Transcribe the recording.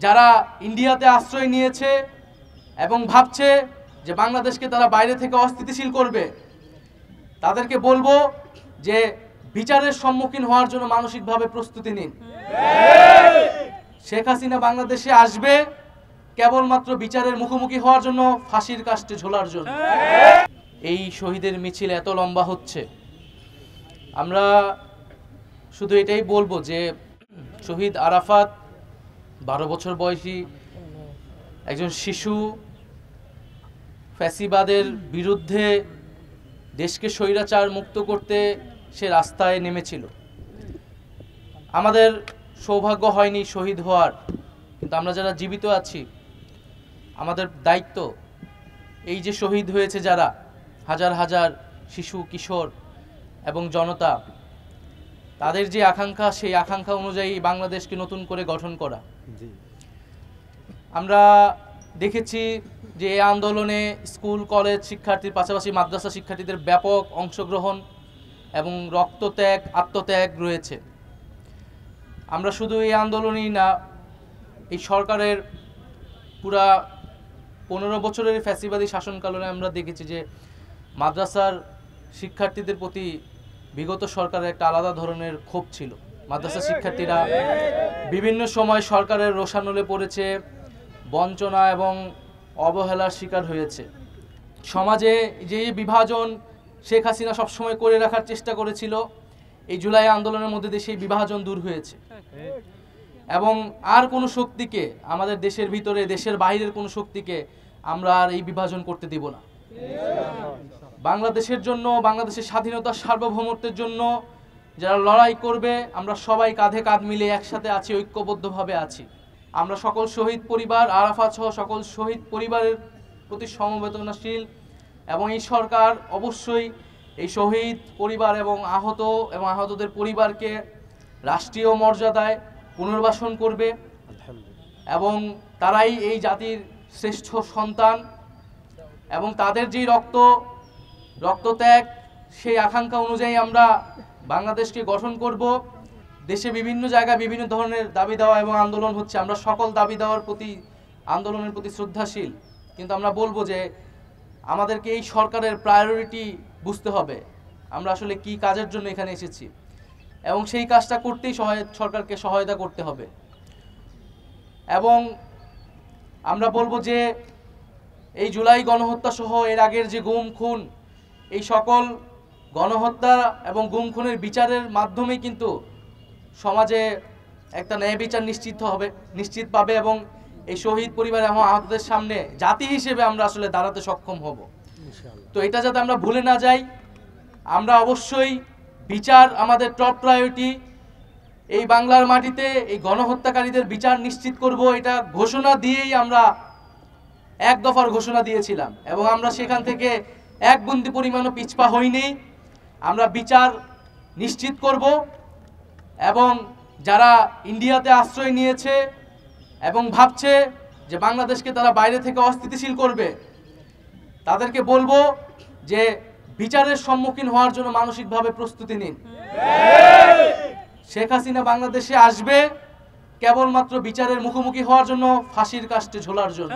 যারা ইন্ডিয়াতে আশ্রয় নিয়েছে এবং ভাবছে যে বাংলাদেশকে তারা বাইরে থেকে অস্থিতিশীল করবে, তাদেরকে বলবো যে বিচারের সম্মুখীন হওয়ার জন্য মানসিকভাবে প্রস্তুতি নিন। শেখ হাসিনা বাংলাদেশে আসবে কেবলমাত্র বিচারের মুখোমুখি হওয়ার জন্য, ফাঁসির কাস্টে ঝোলার জন্য। এই শহীদের মিছিল এত লম্বা হচ্ছে, আমরা শুধু এটাই বলবো যে শহীদ আরাফাত 12 বছর বয়সী একজন শিশু, ফ্যাসিবাদের বিরুদ্ধে দেশকে স্বৈরাচার মুক্ত করতে সে রাস্তায় নেমেছিল। আমাদের সৌভাগ্য হয়নি শহীদ হওয়ার, কিন্তু আমরা যারা জীবিত আছি আমাদের দায়িত্ব এই যে শহীদ হয়েছে যারা হাজার হাজার শিশু, কিশোর এবং জনতা, তাদের যে আকাঙ্ক্ষা, সেই আকাঙ্ক্ষা অনুযায়ী বাংলাদেশকে নতুন করে গঠন করা। আমরা দেখেছি যে এই আন্দোলনে স্কুল কলেজ শিক্ষার্থীর পাশাপাশি মাদ্রাসা শিক্ষার্থীদের ব্যাপক অংশগ্রহণ এবং রক্তত্যাগ, আত্মত্যাগ রয়েছে। আমরা শুধু এই আন্দোলনই না, এই সরকারের পুরা 15 বছরের ফ্যাসিবাদী শাসনকালে আমরা দেখেছি যে মাদ্রাসার শিক্ষার্থীদের প্রতি বিগত সরকারের একটা আলাদা ধরনের ক্ষোভ ছিল। মাদ্রাসা শিক্ষার্থীরা বিভিন্ন সময় সরকারের রোষানলে পড়েছে, বঞ্চনা এবং অবহেলার শিকার হয়েছে। সমাজে যে বিভাজন শেখ হাসিনা সবসময় করে রাখার চেষ্টা করেছিল, এই জুলাই আন্দোলনের মধ্যে দিয়ে সেই বিভাজন দূর হয়েছে এবং আর কোনো শক্তিকে, আমাদের দেশের ভিতরে দেশের বাইরের কোনো শক্তিকে আমরা আর এই বিভাজন করতে দিব না। বাংলাদেশের জন্য, বাংলাদেশের স্বাধীনতা সার্বভৌমত্বের জন্য যারা লড়াই করবে, আমরা সবাই কাঁধে কাঁধ মিলে একসাথে আছি, ঐক্যবদ্ধভাবে আছি। আমরা সকল শহীদ পরিবার, আরাফাত সহ সকল শহীদ পরিবারের প্রতি সমবেদনাশীল এবং এই সরকার অবশ্যই এই শহীদ পরিবার এবং আহতদের পরিবারকে রাষ্ট্রীয় মর্যাদায় পুনর্বাসন করবে এবং তারাই এই জাতির শ্রেষ্ঠ সন্তান এবং তাদের যে রক্তত্যাগ, সেই আকাঙ্ক্ষা অনুযায়ী আমরা বাংলাদেশকে গঠন করব। দেশে বিভিন্ন জায়গায় বিভিন্ন ধরনের দাবি দেওয়া এবং আন্দোলন হচ্ছে, আমরা সকল দাবি দেওয়ার প্রতি, আন্দোলনের প্রতি শ্রদ্ধাশীল, কিন্তু আমরা বলবো যে আমাদেরকে এই সরকারের প্রায়োরিটি বুঝতে হবে, আমরা আসলে কি কাজের জন্য এখানে এসেছি এবং সেই কাজটা করতেই সরকারকে সহায়তা করতে হবে। এবং আমরা বলবো যে এই জুলাই গণহত্যা সহ এর আগের যে গুম খুন, এই সকল গণহত্যা এবং গুম খুনের বিচারের মাধ্যমেই কিন্তু সমাজে একটা ন্যায় বিচার নিশ্চিত পাবে এবং এই শহীদ পরিবার এবং আহতদের সামনে জাতি হিসেবে আমরা আসলে দাঁড়াতে সক্ষম হব। তো এটা যাতে আমরা ভুলে না যাই, আমরা অবশ্যই বিচার আমাদের টপ প্রায়োরিটি। এই বাংলার মাটিতে এই গণহত্যাকারীদের বিচার নিশ্চিত করব, এটা ঘোষণা দিয়েই আমরা এক দফার ঘোষণা দিয়েছিলাম এবং আমরা সেখান থেকে এক বিন্দু পরিমাণও পিছপা হইনি। আমরা বিচার নিশ্চিত করব এবং যারা ইন্ডিয়াতে আশ্রয় নিয়েছে এবং ভাবছে যে বাংলাদেশকে তারা বাইরে থেকে অস্থিতিশীল করবে, তাদেরকে বলবো যে বিচারের সম্মুখীন হওয়ার জন্য মানসিকভাবে প্রস্তুতি নিন। শেখ হাসিনা বাংলাদেশে আসবে কেবলমাত্র বিচারের মুখোমুখি হওয়ার জন্য, ফাঁসির কাস্টে ঝোলার জন্য।